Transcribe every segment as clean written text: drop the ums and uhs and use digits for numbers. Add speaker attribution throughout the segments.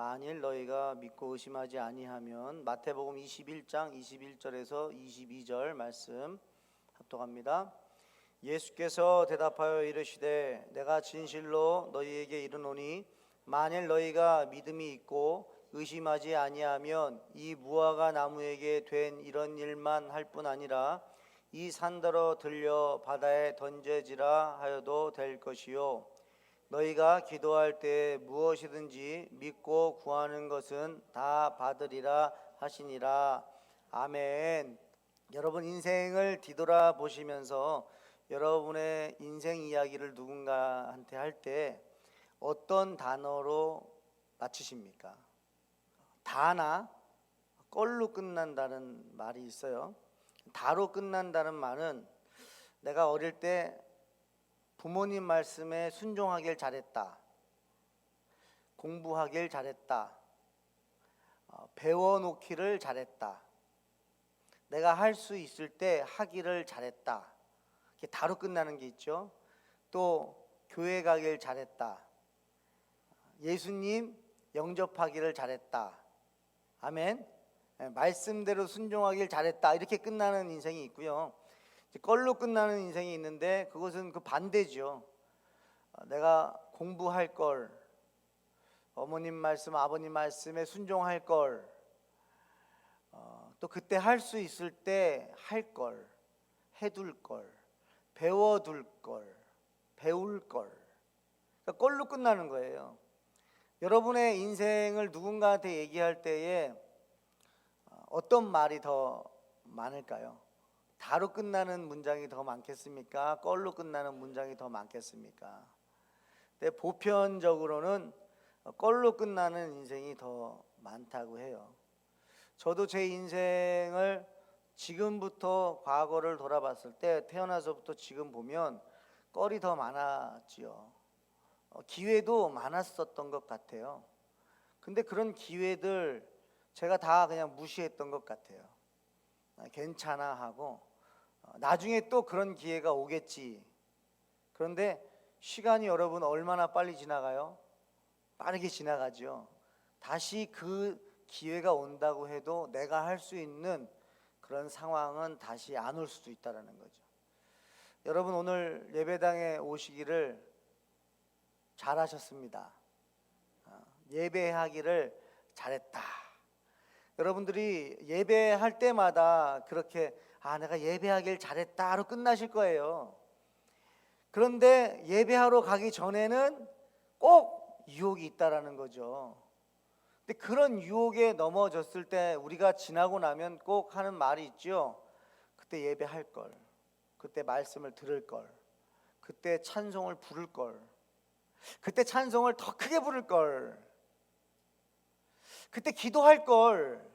Speaker 1: 만일 너희가 믿고 의심하지 아니하면. 마태복음 21장 21절에서 22절 말씀 합독합니다. 예수께서 대답하여 이르시되 내가 진실로 너희에게 이르노니 만일 너희가 믿음이 있고 의심하지 아니하면 이 무화과 나무에게 된 이런 일만 할 뿐 아니라 이 산더러 들려 바다에 던져지라 하여도 될 것이요 너희가 기도할 때 무엇이든지 믿고 구하는 것은 다 받으리라 하시니라. 아멘. 여러분 인생을 뒤돌아 보시면서 여러분의 인생 이야기를 누군가한테 할 때 어떤 단어로 마치십니까? 다나 꼴로 끝난다는 말이 있어요. 다로 끝난다는 말은 내가 어릴 때 부모님 말씀에 순종하길 잘했다, 공부하길 잘했다, 배워놓기를 잘했다, 내가 할 수 있을 때 하기를 잘했다, 이렇게 다로 끝나는 게 있죠. 또 교회 가길 잘했다, 예수님 영접하기를 잘했다, 아멘. 말씀대로 순종하길 잘했다, 이렇게 끝나는 인생이 있고요. 껄로 끝나는 인생이 있는데 그것은 그 반대죠. 내가 공부할 걸, 어머님 말씀 아버님 말씀에 순종할 걸, 또 그때 할 수 있을 때 할 걸, 해둘 걸, 배워둘 걸, 배울 걸. 그러니까 껄로 끝나는 거예요. 여러분의 인생을 누군가한테 얘기할 때에 어떤 말이 더 많을까요? 다로 끝나는 문장이 더 많겠습니까? 껄로 끝나는 문장이 더 많겠습니까? 근데 보편적으로는 껄로 끝나는 인생이 더 많다고 해요. 저도 제 인생을 지금부터 과거를 돌아봤을 때 태어나서부터 지금 보면 껄이 더 많았지요. 기회도 많았었던 것 같아요. 근데 그런 기회들 제가 다 그냥 무시했던 것 같아요. 괜찮아 하고 나중에 또 그런 기회가 오겠지. 그런데 시간이 여러분 얼마나 빨리 지나가요? 빠르게 지나가죠. 다시 그 기회가 온다고 해도 내가 할 수 있는 그런 상황은 다시 안 올 수도 있다는 거죠. 여러분 오늘 예배당에 오시기를 잘하셨습니다. 예배하기를 잘했다. 여러분들이 예배할 때마다 그렇게 내가 예배하길 잘했다로 끝나실 거예요. 그런데 예배하러 가기 전에는 꼭 유혹이 있다라는 거죠. 근데 그런 유혹에 넘어졌을 때 우리가 지나고 나면 꼭 하는 말이 있죠. 그때 예배할 걸, 그때 말씀을 들을 걸, 그때 찬송을 부를 걸, 그때 찬송을 더 크게 부를 걸, 그때 기도할 걸.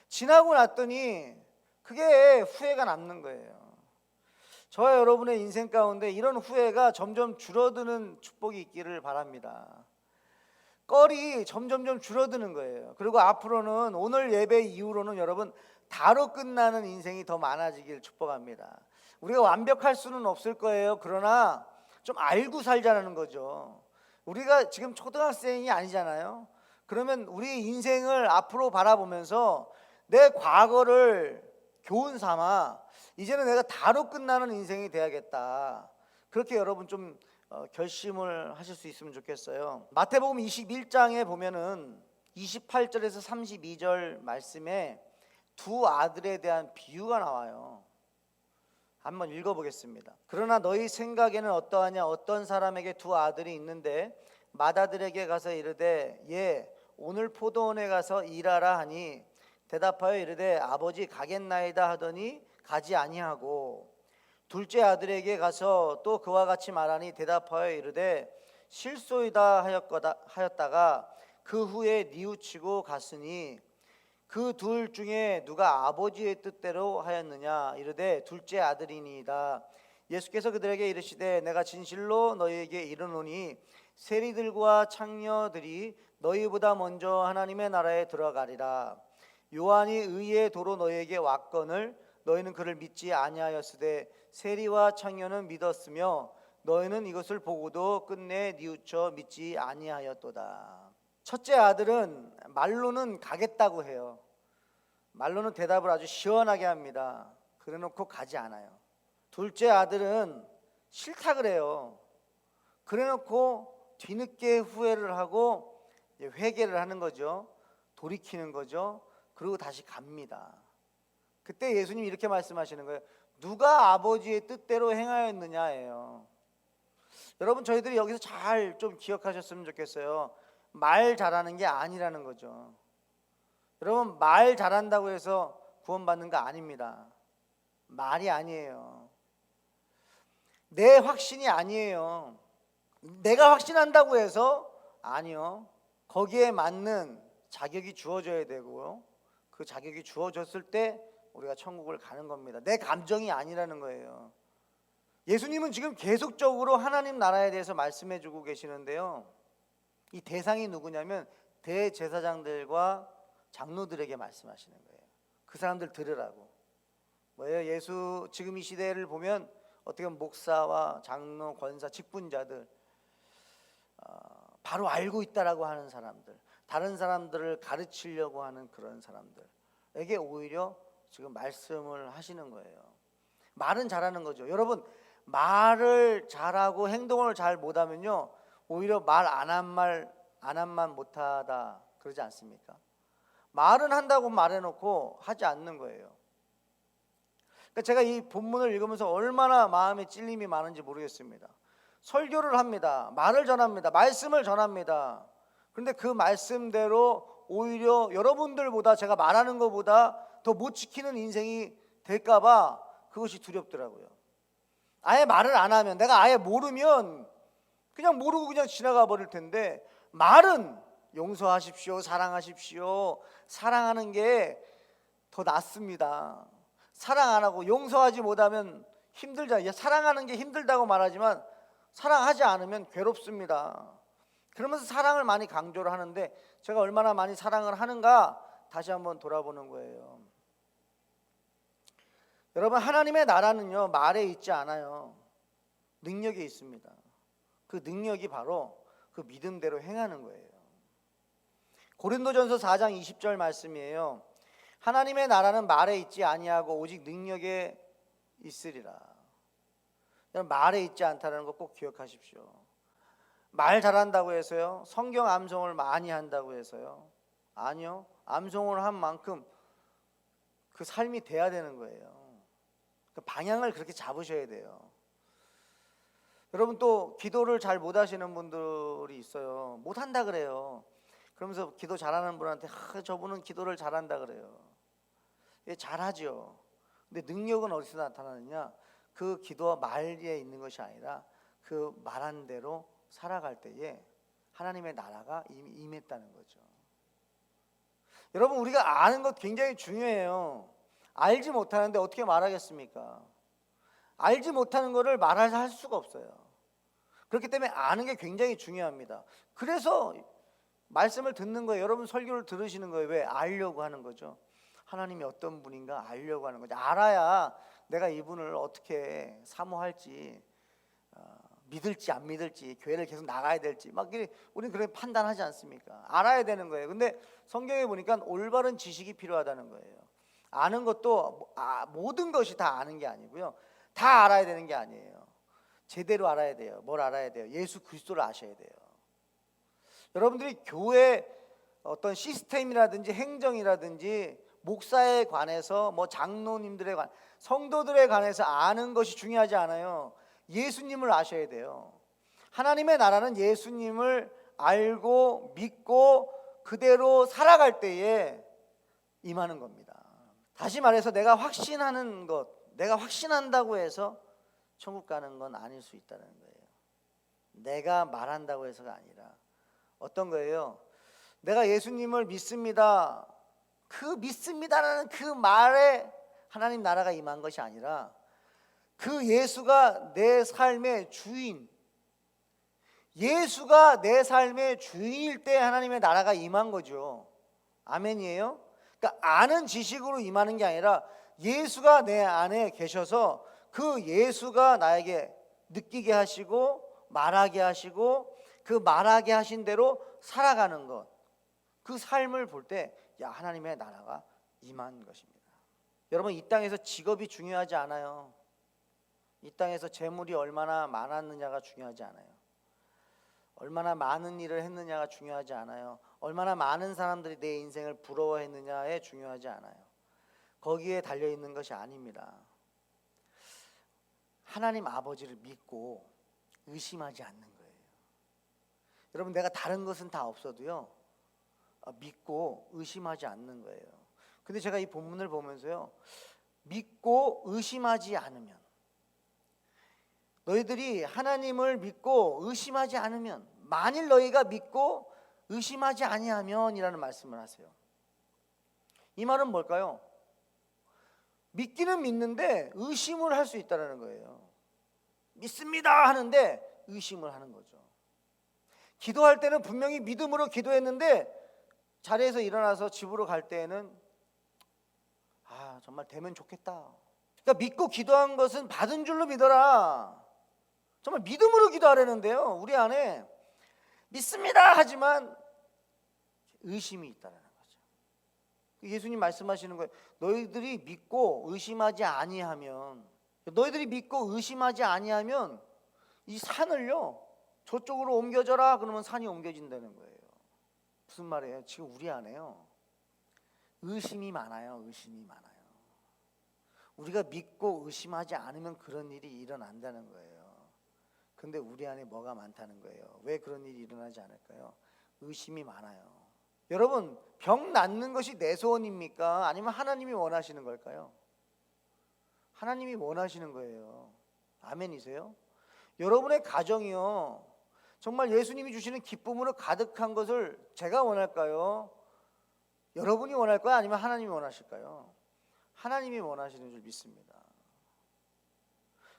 Speaker 1: 지나고 났더니 그게 후회가 남는 거예요. 저와 여러분의 인생 가운데 이런 후회가 점점 줄어드는 축복이 있기를 바랍니다. 껄이 점점점 줄어드는 거예요. 그리고 앞으로는 오늘 예배 이후로는 여러분 다로 끝나는 인생이 더 많아지길 축복합니다. 우리가 완벽할 수는 없을 거예요. 그러나 좀 알고 살자는 거죠. 우리가 지금 초등학생이 아니잖아요. 그러면 우리 인생을 앞으로 바라보면서 내 과거를 교훈 삼아 이제는 내가 다로 끝나는 인생이 돼야겠다. 그렇게 여러분 좀 결심을 하실 수 있으면 좋겠어요. 마태복음 21장에 보면은 28절에서 32절 말씀에 두 아들에 대한 비유가 나와요. 한번 읽어보겠습니다. 그러나 너희 생각에는 어떠하냐? 어떤 사람에게 두 아들이 있는데 맏아들에게 가서 이르되 예 오늘 포도원에 가서 일하라 하니 대답하여 이르되 아버지 가겠나이다 하더니 가지 아니하고 둘째 아들에게 가서 또 그와 같이 말하니 대답하여 이르되 실소이다 하였다가 그 후에 뉘우치고 갔으니 그 둘 중에 누가 아버지의 뜻대로 하였느냐? 이르되 둘째 아들이니이다. 예수께서 그들에게 이르시되 내가 진실로 너희에게 이르노니 세리들과 창녀들이 너희보다 먼저 하나님의 나라에 들어가리라. 요한이 의의 도로 너희에게 왔거늘 너희는 그를 믿지 아니하였으되 세리와 창녀는 믿었으며 너희는 이것을 보고도 끝내 뉘우쳐 믿지 아니하였도다. 첫째 아들은 말로는 가겠다고 해요. 말로는 대답을 아주 시원하게 합니다. 그래놓고 가지 않아요. 둘째 아들은 싫다 그래요. 그래놓고 뒤늦게 후회를 하고 회개를 하는 거죠. 돌이키는 거죠. 그리고 다시 갑니다. 그때 예수님이 이렇게 말씀하시는 거예요. 누가 아버지의 뜻대로 행하였느냐예요. 여러분, 저희들이 여기서 잘 좀 기억하셨으면 좋겠어요. 말 잘하는 게 아니라는 거죠. 여러분, 말 잘한다고 해서 구원받는 거 아닙니다. 말이 아니에요. 내 확신이 아니에요. 내가 확신한다고 해서 아니요. 거기에 맞는 자격이 주어져야 되고요. 그 자격이 주어졌을 때 우리가 천국을 가는 겁니다. 내 감정이 아니라는 거예요. 예수님은 지금 계속적으로 하나님 나라에 대해서 말씀해 주고 계시는데요. 이 대상이 누구냐면 대제사장들과 장로들에게 말씀하시는 거예요. 그 사람들 들으라고. 뭐예요? 예수 지금 이 시대를 보면 어떻게 보면 목사와 장로, 권사, 직분자들, 바로 알고 있다라고 하는 사람들, 다른 사람들을 가르치려고 하는 그런 사람들에게 오히려 지금 말씀을 하시는 거예요. 말은 잘하는 거죠. 여러분, 말을 잘하고 행동을 잘 못하면요, 오히려 말 안 한 만 못하다 그러지 않습니까? 말은 한다고 말해놓고 하지 않는 거예요. 그러니까 제가 이 본문을 읽으면서 얼마나 마음에 찔림이 많은지 모르겠습니다. 설교를 합니다. 말을 전합니다. 말씀을 전합니다. 그런데 그 말씀대로 오히려 여러분들보다 제가 말하는 것보다 더 못 지키는 인생이 될까봐 그것이 두렵더라고요. 아예 말을 안 하면, 내가 아예 모르면 그냥 모르고 그냥 지나가 버릴 텐데, 말은 용서하십시오, 사랑하십시오, 사랑하는 게 더 낫습니다. 사랑 안 하고 용서하지 못하면 힘들잖아요. 사랑하는 게 힘들다고 말하지만 사랑하지 않으면 괴롭습니다. 그러면서 사랑을 많이 강조를 하는데, 제가 얼마나 많이 사랑을 하는가 다시 한번 돌아보는 거예요. 여러분, 하나님의 나라는요, 말에 있지 않아요. 능력에 있습니다. 그 능력이 바로 그 믿음대로 행하는 거예요. 고린도전서 4장 20절 말씀이에요. 하나님의 나라는 말에 있지 아니하고 오직 능력에 있으리라. 말에 있지 않다는 거 꼭 기억하십시오. 말 잘한다고 해서요, 성경 암송을 많이 한다고 해서요, 아니요. 암송을 한 만큼 그 삶이 돼야 되는 거예요. 그 방향을 그렇게 잡으셔야 돼요. 여러분, 또 기도를 잘 못하시는 분들이 있어요. 못한다 그래요. 그러면서 기도 잘하는 분한테 저분은 기도를 잘한다 그래요. 예, 잘하죠. 근데 능력은 어디서 나타나느냐? 그 기도와 말에 있는 것이 아니라 그 말한 대로 살아갈 때에 하나님의 나라가 이미 임했다는 거죠. 여러분, 우리가 아는 것 굉장히 중요해요. 알지 못하는데 어떻게 말하겠습니까? 알지 못하는 것을 말할 수가 없어요. 그렇기 때문에 아는 게 굉장히 중요합니다. 그래서 말씀을 듣는 거예요. 여러분, 설교를 들으시는 거예요. 왜? 알려고 하는 거죠. 하나님이 어떤 분인가 알려고 하는 거죠. 알아야 내가 이분을 어떻게 사모할지, 믿을지 안 믿을지, 교회를 계속 나가야 될지 막 우리는 그렇게 판단하지 않습니까? 알아야 되는 거예요. 근데 성경에 보니까 올바른 지식이 필요하다는 거예요. 아는 것도 모든 것이 다 아는 게 아니고요, 다 알아야 되는 게 아니에요. 제대로 알아야 돼요. 뭘 알아야 돼요? 예수 그리스도를 아셔야 돼요. 여러분들이 교회 어떤 시스템이라든지 행정이라든지 목사에 관해서, 뭐 장로님들에 관해, 성도들에 관해서 아는 것이 중요하지 않아요. 예수님을 아셔야 돼요. 하나님의 나라는 예수님을 알고 믿고 그대로 살아갈 때에 임하는 겁니다. 다시 말해서 내가 확신하는 것, 내가 확신한다고 해서 천국 가는 건 아닐 수 있다는 거예요. 내가 말한다고 해서가 아니라 어떤 거예요? 내가 예수님을 믿습니다. 그 믿습니다라는 그 말에 하나님 나라가 임한 것이 아니라 그 예수가 내 삶의 주인, 예수가 내 삶의 주인일 때 하나님의 나라가 임한 거죠. 아멘이에요? 그러니까 아는 지식으로 임하는 게 아니라 예수가 내 안에 계셔서 그 예수가 나에게 느끼게 하시고 말하게 하시고 그 말하게 하신 대로 살아가는 것, 그 삶을 볼 때 야, 하나님의 나라가 임한 것입니다. 여러분, 이 땅에서 직업이 중요하지 않아요. 이 땅에서 재물이 얼마나 많았느냐가 중요하지 않아요. 얼마나 많은 일을 했느냐가 중요하지 않아요. 얼마나 많은 사람들이 내 인생을 부러워했느냐에 중요하지 않아요. 거기에 달려있는 것이 아닙니다. 하나님 아버지를 믿고 의심하지 않는 거예요. 여러분, 내가 다른 것은 다 없어도요, 믿고 의심하지 않는 거예요. 근데 제가 이 본문을 보면서요, 믿고 의심하지 않으면, 너희들이 하나님을 믿고 의심하지 않으면, 만일 너희가 믿고 의심하지 아니하면 이라는 말씀을 하세요. 이 말은 뭘까요? 믿기는 믿는데 의심을 할 수 있다는 거예요. 믿습니다 하는데 의심을 하는 거죠. 기도할 때는 분명히 믿음으로 기도했는데 자리에서 일어나서 집으로 갈 때에는 정말 되면 좋겠다. 그러니까 믿고 기도한 것은 받은 줄로 믿어라. 정말 믿음으로 기도하려는데요, 우리 안에 믿습니다 하지만 의심이 있다는 거죠. 예수님 말씀하시는 거예요. 너희들이 믿고 의심하지 아니하면, 너희들이 믿고 의심하지 아니하면 이 산을요 저쪽으로 옮겨져라 그러면 산이 옮겨진다는 거예요. 무슨 말이에요? 지금 우리 안에요 의심이 많아요. 의심이 많아요. 우리가 믿고 의심하지 않으면 그런 일이 일어난다는 거예요. 근데 우리 안에 뭐가 많다는 거예요. 왜 그런 일이 일어나지 않을까요? 의심이 많아요. 여러분, 병 낫는 것이 내 소원입니까? 아니면 하나님이 원하시는 걸까요? 하나님이 원하시는 거예요. 아멘이세요? 여러분의 가정이요 정말 예수님이 주시는 기쁨으로 가득한 것을 제가 원할까요? 여러분이 원할까요? 아니면 하나님이 원하실까요? 하나님이 원하시는 줄 믿습니다.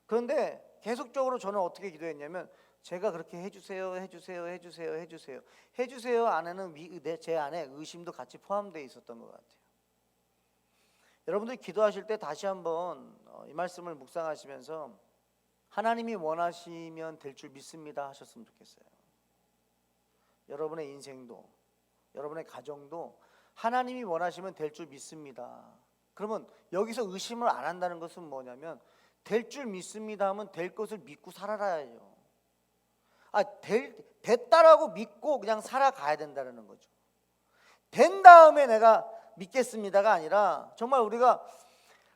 Speaker 1: 그런데 계속적으로 저는 어떻게 기도했냐면, 제가 그렇게 해주세요 안에는 제 안에 의심도 같이 포함되어 있었던 것 같아요. 여러분들이 기도하실 때 다시 한번 이 말씀을 묵상하시면서 하나님이 원하시면 될 줄 믿습니다 하셨으면 좋겠어요. 여러분의 인생도, 여러분의 가정도 하나님이 원하시면 될 줄 믿습니다. 그러면 여기서 의심을 안 한다는 것은 뭐냐면, 될 줄 믿습니다 하면 될 것을 믿고 살아야죠. 됐다라고 믿고 그냥 살아가야 된다는 거죠. 된 다음에 내가 믿겠습니다가 아니라, 정말 우리가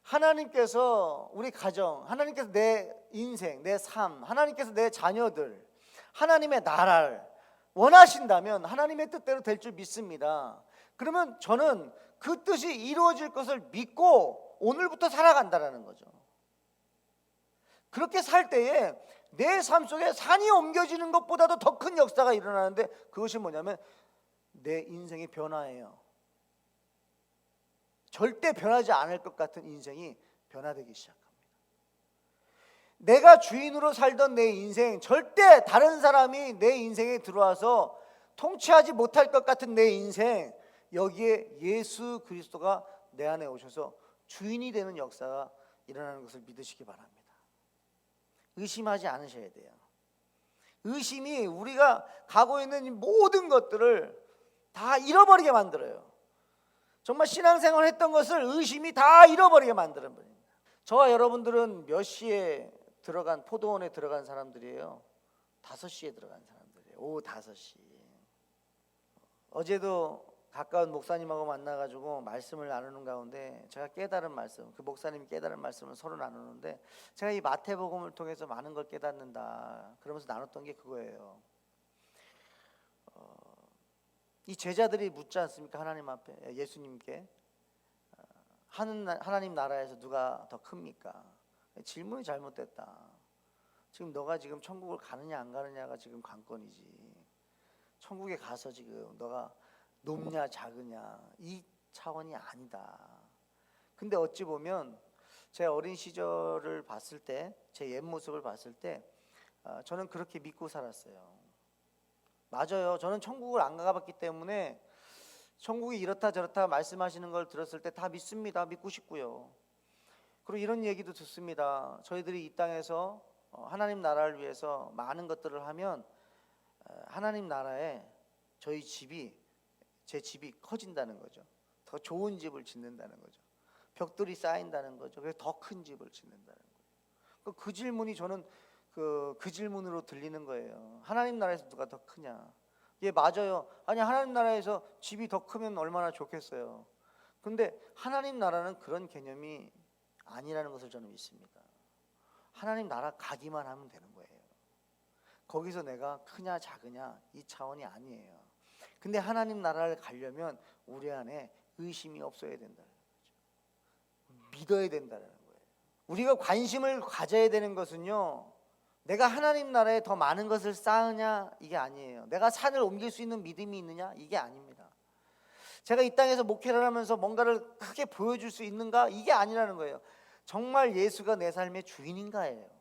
Speaker 1: 하나님께서 우리 가정, 하나님께서 내 인생, 내 삶, 하나님께서 내 자녀들, 하나님의 나라를 원하신다면 하나님의 뜻대로 될 줄 믿습니다. 그러면 저는 그 뜻이 이루어질 것을 믿고 오늘부터 살아간다는 거죠. 그렇게 살 때에 내 삶 속에 산이 옮겨지는 것보다도 더 큰 역사가 일어나는데, 그것이 뭐냐면 내 인생이 변화예요. 절대 변하지 않을 것 같은 인생이 변화되기 시작합니다. 내가 주인으로 살던 내 인생, 절대 다른 사람이 내 인생에 들어와서 통치하지 못할 것 같은 내 인생, 여기에 예수 그리스도가 내 안에 오셔서 주인이 되는 역사가 일어나는 것을 믿으시기 바랍니다. 의심하지 않으셔야 돼요. 의심이 우리가 가고 있는 모든 것들을 다 잃어버리게 만들어요. 정말 신앙생활 했던 것을 의심이 다 잃어버리게 만드는 분입니다. 저와 여러분들은 몇 시에 들어간, 포도원에 들어간 사람들이에요? 5시에 들어간 사람들이에요. 오후 5시. 어제도 가까운 목사님하고 만나가지고 말씀을 나누는 가운데 제가 깨달은 말씀, 그 목사님이 깨달은 말씀을 서로 나누는데, 제가 이 마태복음을 통해서 많은 걸 깨닫는다 그러면서 나눴던 게 그거예요. 이 제자들이 묻지 않습니까? 하나님 앞에, 예수님께, 하나님 나라에서 누가 더 큽니까? 질문이 잘못됐다. 지금 너가 지금 천국을 가느냐 안 가느냐가 지금 관건이지, 천국에 가서 지금 너가 높냐 작으냐 이 차원이 아니다. 근데 어찌 보면 제 어린 시절을 봤을 때, 제 옛 모습을 봤을 때 저는 그렇게 믿고 살았어요. 맞아요. 저는 천국을 안 가봤기 때문에 천국이 이렇다 저렇다 말씀하시는 걸 들었을 때 다 믿습니다. 믿고 싶고요. 그리고 이런 얘기도 듣습니다. 저희들이 이 땅에서 하나님 나라를 위해서 많은 것들을 하면 하나님 나라에 저희 집이 제 집이 커진다는 거죠. 더 좋은 집을 짓는다는 거죠. 벽돌이 쌓인다는 거죠. 그래서 더 큰 집을 짓는다는 거예요. 그 질문이 저는 그 질문으로 들리는 거예요. 하나님 나라에서 누가 더 크냐? 예, 맞아요. 아니, 하나님 나라에서 집이 더 크면 얼마나 좋겠어요. 그런데 하나님 나라는 그런 개념이 아니라는 것을 저는 믿습니다. 하나님 나라 가기만 하면 되는 거예요. 거기서 내가 크냐 작으냐 이 차원이 아니에요. 근데 하나님 나라를 가려면 우리 안에 의심이 없어야 된다는 거죠. 믿어야 된다는 거예요. 우리가 관심을 가져야 되는 것은요, 내가 하나님 나라에 더 많은 것을 쌓으냐 이게 아니에요. 내가 산을 옮길 수 있는 믿음이 있느냐 이게 아닙니다. 제가 이 땅에서 목회를 하면서 뭔가를 크게 보여줄 수 있는가 이게 아니라는 거예요. 정말 예수가 내 삶의 주인인가예요.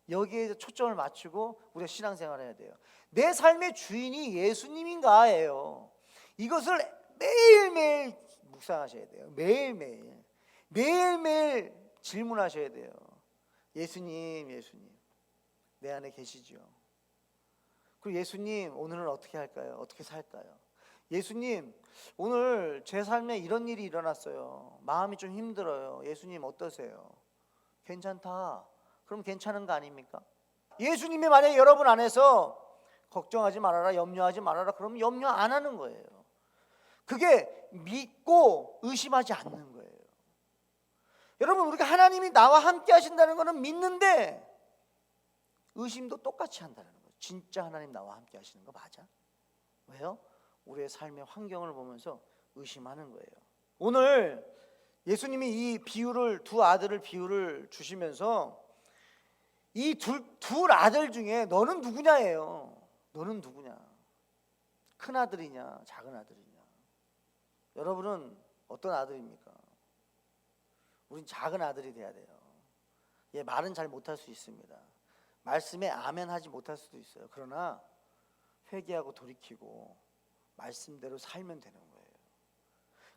Speaker 1: 여기에 초점을 맞추고 우리가 신앙생활을 해야 돼요. 내 삶의 주인이 예수님인가예요. 이것을 매일매일 묵상하셔야 돼요. 매일매일 질문하셔야 돼요. 예수님, 내 안에 계시죠? 그리고 예수님, 오늘은 어떻게 할까요? 어떻게 살까요? 예수님, 오늘 제 삶에 이런 일이 일어났어요. 마음이 좀 힘들어요. 예수님 어떠세요? 괜찮다. 그럼 괜찮은 거 아닙니까? 예수님이 만약에 여러분 안에서 걱정하지 말아라, 염려하지 말아라, 그러면 염려 안 하는 거예요. 그게 믿고 의심하지 않는 거예요. 여러분, 우리가 하나님이 나와 함께 하신다는 것은 믿는데 의심도 똑같이 한다는 거예요. 진짜 하나님 나와 함께 하시는 거 맞아? 왜요? 우리의 삶의 환경을 보면서 의심하는 거예요. 오늘 예수님이 이 비유를, 두 아들을 비유를 주시면서 이 둘 아들 중에 너는 누구냐예요. 너는 누구냐? 큰 아들이냐 작은 아들이냐? 여러분은 어떤 아들입니까? 우린 작은 아들이 돼야 돼요. 예, 말은 잘 못할 수 있습니다. 말씀에 아멘 하지 못할 수도 있어요. 그러나 회개하고 돌이키고 말씀대로 살면 되는 거예요.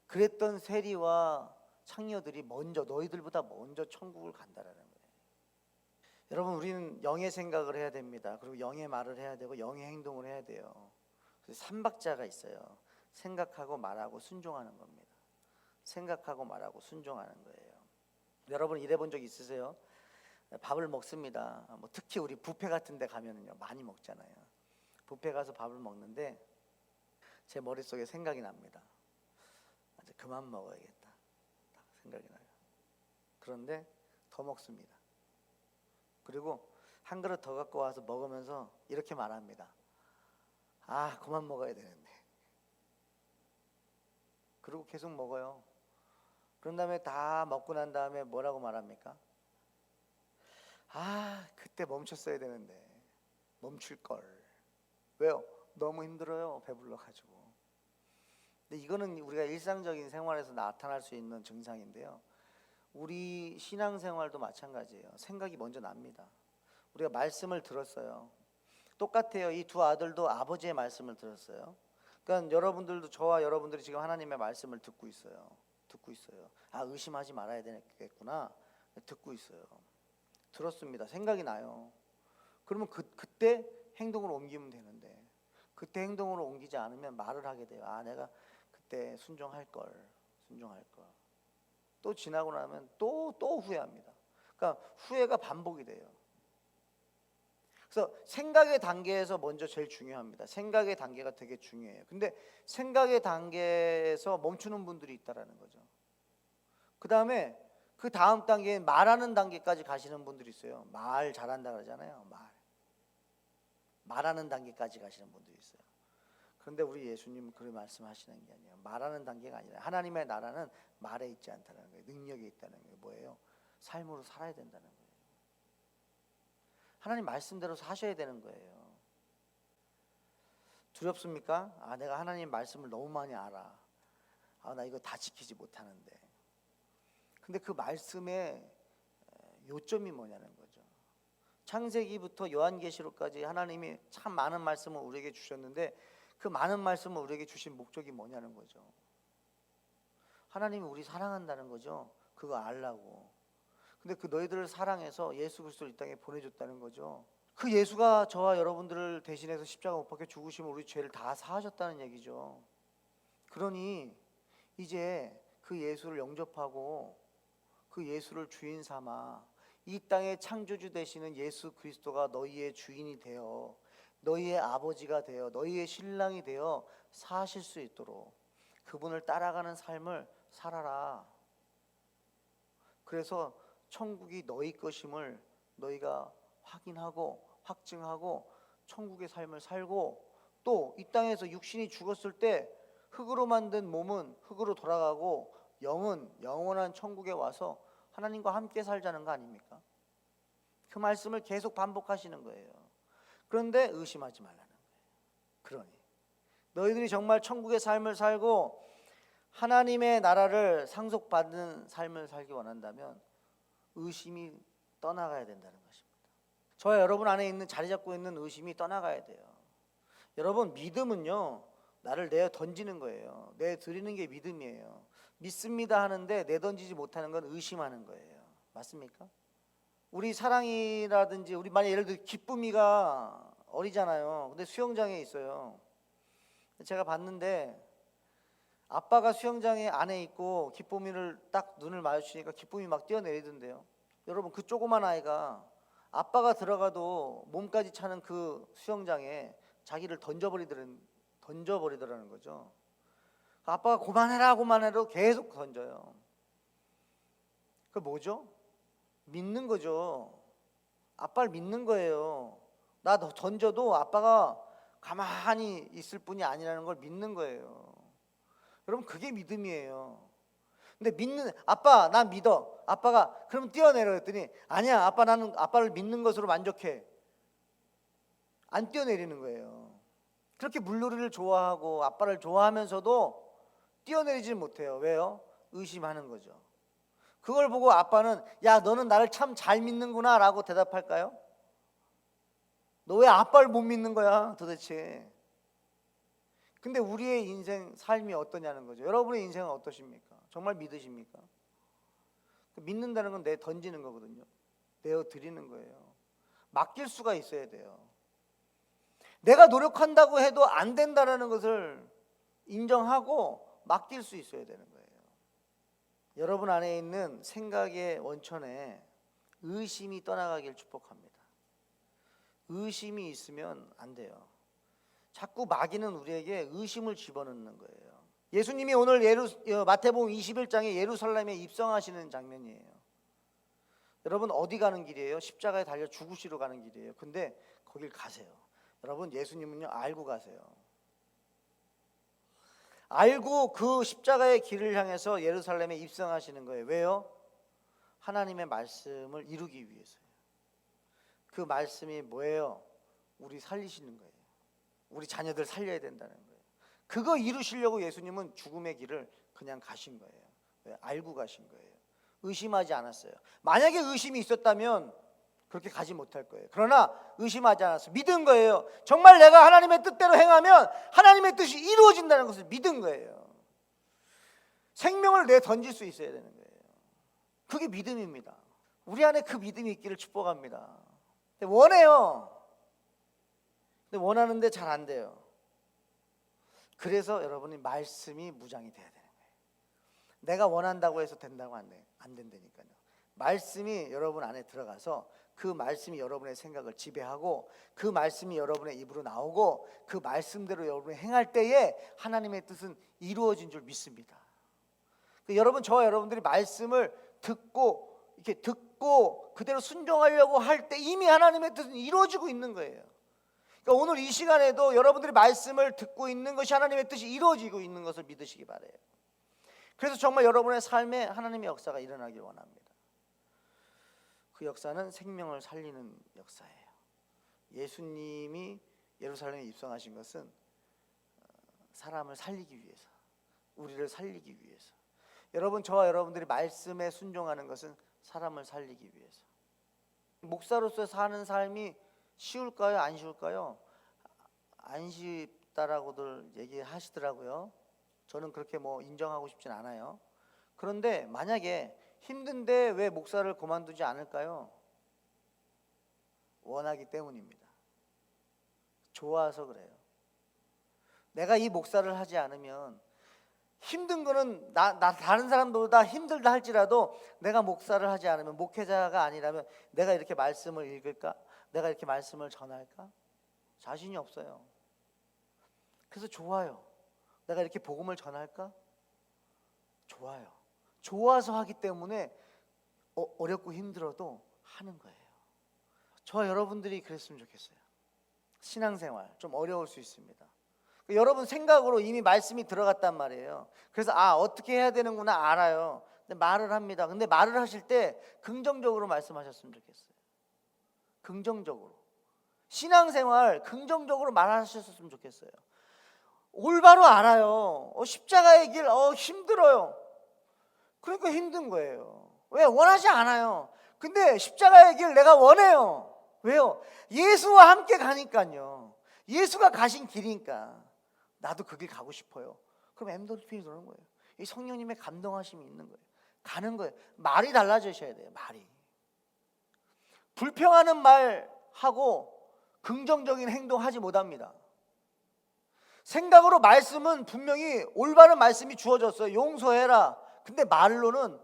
Speaker 1: 그랬던 세리와 창녀들이 먼저, 너희들보다 먼저 천국을 간다라는 거예요. 여러분, 우리는 영의 생각을 해야 됩니다. 그리고 영의 말을 해야 되고 영의 행동을 해야 돼요. 그래서 3박자가 있어요. 생각하고 말하고 순종하는 겁니다. 생각하고 말하고 순종하는 거예요. 여러분 일해본 적 있으세요? 밥을 먹습니다. 뭐 특히 우리 뷔페 같은 데 가면은요, 많이 먹잖아요. 뷔페 가서 밥을 먹는데 제 머릿속에 생각이 납니다. 이제 그만 먹어야겠다, 딱 생각이 나요. 그런데 더 먹습니다. 그리고 한 그릇 더 갖고 와서 먹으면서 이렇게 말합니다. 아, 그만 먹어야 되는데. 그리고 계속 먹어요. 그런 다음에 다 먹고 난 다음에 뭐라고 말합니까? 아, 그때 멈췄어야 되는데, 멈출 걸. 왜요? 너무 힘들어요, 배불러가지고. 근데 이거는 우리가 일상적인 생활에서 나타날 수 있는 증상인데요, 우리 신앙생활도 마찬가지예요. 생각이 먼저 납니다. 우리가 말씀을 들었어요. 똑같아요. 이 두 아들도 아버지의 말씀을 들었어요. 그러니까 여러분들도, 저와 여러분들이 지금 하나님의 말씀을 듣고 있어요. 아, 의심하지 말아야 되겠구나. 듣고 있어요. 들었습니다. 생각이 나요. 그러면 그때 행동으로 옮기면 되는데, 그때 행동으로 옮기지 않으면 말을 하게 돼요. 아, 내가 그때 순종할 걸. 또 지나고 나면 또 후회합니다. 그러니까 후회가 반복이 돼요. 그래서 생각의 단계에서 먼저 제일 중요합니다. 생각의 단계가 되게 중요해요. 근데 생각의 단계에서 멈추는 분들이 있다라는 거죠. 그 다음에 그 다음 단계에 말하는 단계까지 가시는 분들이 있어요. 말 잘한다 그러잖아요. 말하는 단계까지 가시는 분들이 있어요. 그런데 우리 예수님은 그런 말씀하시는 게 아니에요. 말하는 단계가 아니라 하나님의 나라는 말에 있지 않다는 거예요. 능력에 있다는 거예요. 뭐예요? 삶으로 살아야 된다는 거예요. 하나님 말씀대로 사셔야 되는 거예요. 두렵습니까? 아, 내가 하나님 말씀을 너무 많이 알아. 아, 나 이거 다 지키지 못하는데. 근데 그 말씀의 요점이 뭐냐는 거죠. 창세기부터 요한계시록까지 하나님이 참 많은 말씀을 우리에게 주셨는데, 그 많은 말씀을 우리에게 주신 목적이 뭐냐는 거죠. 하나님이 우리 사랑한다는 거죠. 그거 알라고. 근데 그 너희들을 사랑해서 예수 그리스도를 이 땅에 보내줬다는 거죠. 그 예수가 저와 여러분들을 대신해서 십자가 못 박혀 죽으시면 우리 죄를 다 사하셨다는 얘기죠. 그러니 이제 그 예수를 영접하고 그 예수를 주인 삼아 이 땅의 창조주 되시는 예수 그리스도가 너희의 주인이 되어 너희의 아버지가 되어 너희의 신랑이 되어 사실 수 있도록 그분을 따라가는 삶을 살아라. 그래서 천국이 너희 것임을 너희가 확인하고 확증하고 천국의 삶을 살고, 또 이 땅에서 육신이 죽었을 때 흙으로 만든 몸은 흙으로 돌아가고 영은 영원한 천국에 와서 하나님과 함께 살자는 거 아닙니까? 그 말씀을 계속 반복하시는 거예요. 그런데 의심하지 말라는 거예요. 그러니 너희들이 정말 천국의 삶을 살고 하나님의 나라를 상속받는 삶을 살기 원한다면 의심이 떠나가야 된다는 것입니다. 저와 여러분 안에 있는 자리 잡고 있는 의심이 떠나가야 돼요. 여러분, 믿음은요, 나를 내어 던지는 거예요. 내 드리는 게 믿음이에요. 믿습니다 하는데 내 던지지 못하는 건 의심하는 거예요. 맞습니까? 우리 사랑이라든지 우리 만약 예를 들어 기쁨이가 어리잖아요. 근데 수영장에 있어요. 제가 봤는데 아빠가 수영장에 안에 있고 기쁨이를 딱 눈을 마주치니까 기쁨이 막 뛰어내리던데요. 여러분, 그 조그만 아이가 아빠가 들어가도 몸까지 차는 그 수영장에 자기를 던져버리더라는 거죠. 아빠가 그만해라 계속 던져요. 그 뭐죠? 믿는 거죠. 아빠를 믿는 거예요. 나 던져도 아빠가 가만히 있을 뿐이 아니라는 걸 믿는 거예요. 여러분, 그게 믿음이에요. 근데 아빠 나 믿어. 아빠가 그러면 뛰어내려 했더니 아니야, 아빠 나는 아빠를 믿는 것으로 만족해. 안 뛰어내리는 거예요. 그렇게 물놀이를 좋아하고 아빠를 좋아하면서도 뛰어내리지 못해요. 왜요? 의심하는 거죠. 그걸 보고 아빠는 야, 너는 나를 참 잘 믿는구나 라고 대답할까요? 너 왜 아빠를 못 믿는 거야 도대체? 근데 우리의 인생 삶이 어떠냐는 거죠. 여러분의 인생은 어떠십니까? 정말 믿으십니까? 믿는다는 건 내 던지는 거거든요. 내어 드리는 거예요. 맡길 수가 있어야 돼요. 내가 노력한다고 해도 안 된다는 것을 인정하고 맡길 수 있어야 되는 거예요. 여러분 안에 있는 생각의 원천에 의심이 떠나가길 축복합니다. 의심이 있으면 안 돼요. 자꾸 마귀는 우리에게 의심을 집어넣는 거예요. 예수님이 오늘 마태복음 21장에 예루살렘에 입성하시는 장면이에요. 여러분, 어디 가는 길이에요? 십자가에 달려 죽으시러 가는 길이에요. 근데 거길 가세요. 여러분, 예수님은요, 알고 가세요. 알고 그 십자가의 길을 향해서 예루살렘에 입성하시는 거예요. 왜요? 하나님의 말씀을 이루기 위해서요. 그 말씀이 뭐예요? 우리 살리시는 거예요. 우리 자녀들 살려야 된다는 거예요. 그거 이루시려고 예수님은 죽음의 길을 그냥 가신 거예요. 왜? 알고 가신 거예요. 의심하지 않았어요. 만약에 의심이 있었다면 그렇게 가지 못할 거예요. 그러나 의심하지 않았어요. 믿은 거예요. 정말 내가 하나님의 뜻대로 행하면 하나님의 뜻이 이루어진다는 것을 믿은 거예요. 생명을 내 던질 수 있어야 되는 거예요. 그게 믿음입니다. 우리 안에 그 믿음이 있기를 축복합니다. 근데 원해요. 근데 원하는데 잘 안 돼요. 그래서 여러분이 말씀이 무장이 돼야 되는 거예요. 내가 원한다고 해서 된다고 안 된다니까요. 말씀이 여러분 안에 들어가서 그 말씀이 여러분의 생각을 지배하고 그 말씀이 여러분의 입으로 나오고 그 말씀대로 여러분이 행할 때에 하나님의 뜻은 이루어진 줄 믿습니다. 여러분, 저와 여러분들이 말씀을 듣고 그대로 순종하려고 할 때 이미 하나님의 뜻은 이루어지고 있는 거예요. 그러니까 오늘 이 시간에도 여러분들이 말씀을 듣고 있는 것이 하나님의 뜻이 이루어지고 있는 것을 믿으시기 바라요. 그래서 정말 여러분의 삶에 하나님의 역사가 일어나길 원합니다. 그 역사는 생명을 살리는 역사예요. 예수님이 예루살렘에 입성하신 것은 사람을 살리기 위해서, 우리를 살리기 위해서. 여러분, 저와 여러분들이 말씀에 순종하는 것은 사람을 살리기 위해서. 목사로서 사는 삶이 쉬울까요? 안 쉬울까요? 안 쉽다라고들 얘기하시더라고요. 저는 그렇게 인정하고 싶진 않아요. 그런데 만약에 힘든데 왜 목사를 그만두지 않을까요? 원하기 때문입니다. 좋아서 그래요. 내가 이 목사를 하지 않으면 힘든 거는 나 다른 사람들보다 힘들다 할지라도 내가 목사를 하지 않으면, 목회자가 아니라면 내가 이렇게 말씀을 읽을까? 내가 이렇게 말씀을 전할까? 자신이 없어요. 그래서 좋아요. 내가 이렇게 복음을 전할까? 좋아요. 좋아서 하기 때문에 어렵고 힘들어도 하는 거예요. 저와 여러분들이 그랬으면 좋겠어요. 신앙생활 좀 어려울 수 있습니다. 여러분 생각으로 이미 말씀이 들어갔단 말이에요. 그래서 어떻게 해야 되는구나 알아요. 근데 말을 합니다. 근데 말을 하실 때 긍정적으로 말씀하셨으면 좋겠어요. 긍정적으로. 신앙생활 긍정적으로 말하셨으면 좋겠어요. 올바로 알아요. 십자가의 길 힘들어요. 그러니까 힘든 거예요. 왜? 원하지 않아요. 근데 십자가의 길 내가 원해요. 왜요? 예수와 함께 가니까요. 예수가 가신 길이니까 나도 그 길 가고 싶어요. 그럼 엔도르핀이 도는 거예요. 이 성령님의 감동하심이 있는 거예요. 가는 거예요. 말이 달라지셔야 돼요. 말이. 불평하는 말 하고 긍정적인 행동 하지 못합니다. 생각으로 말씀은 분명히 올바른 말씀이 주어졌어요. 용서해라. 근데 말로는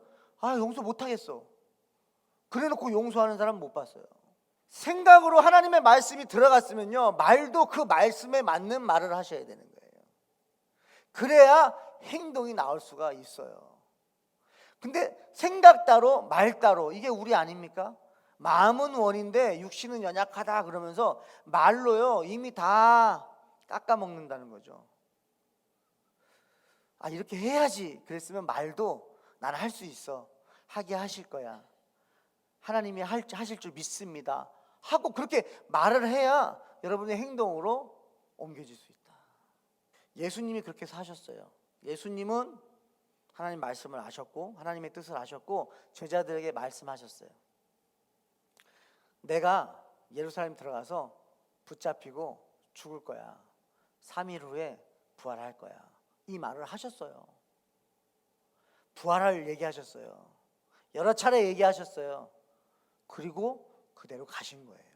Speaker 1: 용서 못하겠어. 그래놓고 용서하는 사람 못 봤어요. 생각으로 하나님의 말씀이 들어갔으면요, 말도 그 말씀에 맞는 말을 하셔야 되는 거예요. 그래야 행동이 나올 수가 있어요. 근데 생각 따로 말 따로, 이게 우리 아닙니까? 마음은 원인데 육신은 연약하다 그러면서 말로요 이미 다 깎아먹는다는 거죠. 이렇게 해야지 그랬으면 말도 나는 할 수 있어, 하게 하실 거야, 하나님이 하실 줄 믿습니다 하고 그렇게 말을 해야 여러분의 행동으로 옮겨질 수 있다. 예수님이 그렇게 사셨어요. 예수님은 하나님 말씀을 아셨고 하나님의 뜻을 아셨고 제자들에게 말씀하셨어요. 내가 예루살렘 들어가서 붙잡히고 죽을 거야. 3일 후에 부활할 거야. 이 말을 하셨어요. 부활을 얘기하셨어요. 여러 차례 얘기하셨어요. 그리고 그대로 가신 거예요.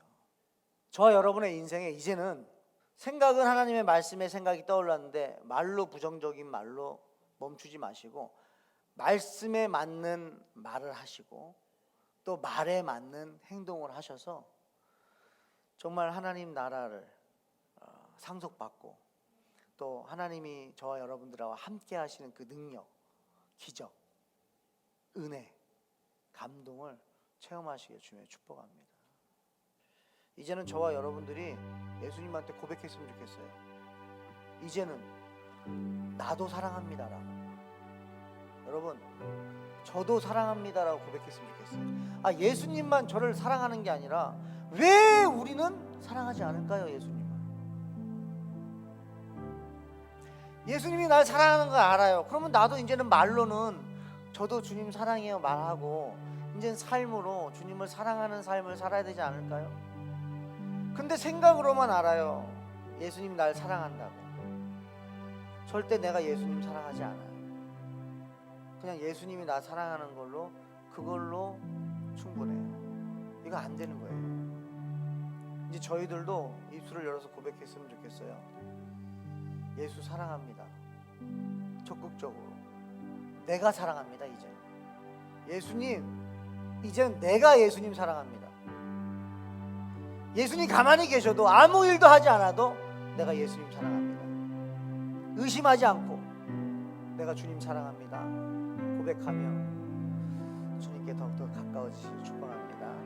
Speaker 1: 저와 여러분의 인생에 이제는 생각은 하나님의 말씀에 생각이 떠올랐는데 말로, 부정적인 말로 멈추지 마시고 말씀에 맞는 말을 하시고 또 말에 맞는 행동을 하셔서 정말 하나님 나라를 상속받고 또 하나님이 저와 여러분들과 함께 하시는 그 능력, 기적, 은혜, 감동을 체험하시길 주님의 축복합니다. 이제는 저와 여러분들이 예수님한테 고백했으면 좋겠어요. 이제는 나도 사랑합니다라고. 여러분, 저도 사랑합니다라고 고백했으면 좋겠어요. 예수님만 저를 사랑하는 게 아니라 왜 우리는 사랑하지 않을까요? 예수님이 날 사랑하는 걸 알아요. 그러면 나도 이제는 말로는 저도 주님 사랑해요 말하고 이제는 삶으로 주님을 사랑하는 삶을 살아야 되지 않을까요? 근데 생각으로만 알아요. 예수님 날 사랑한다고. 절대 내가 예수님 사랑하지 않아요. 그냥 예수님이 나 사랑하는 걸로, 그걸로 충분해요. 이거 안 되는 거예요. 이제 저희들도 입술을 열어서 고백했으면 좋겠어요. 예수 사랑합니다. 적극적으로. 내가 사랑합니다. 이제 예수님, 이제는 내가 예수님 사랑합니다. 예수님 가만히 계셔도 아무 일도 하지 않아도 내가 예수님 사랑합니다. 의심하지 않고 내가 주님 사랑합니다 고백하며 주님께 더욱더 가까워지시길 축복합니다.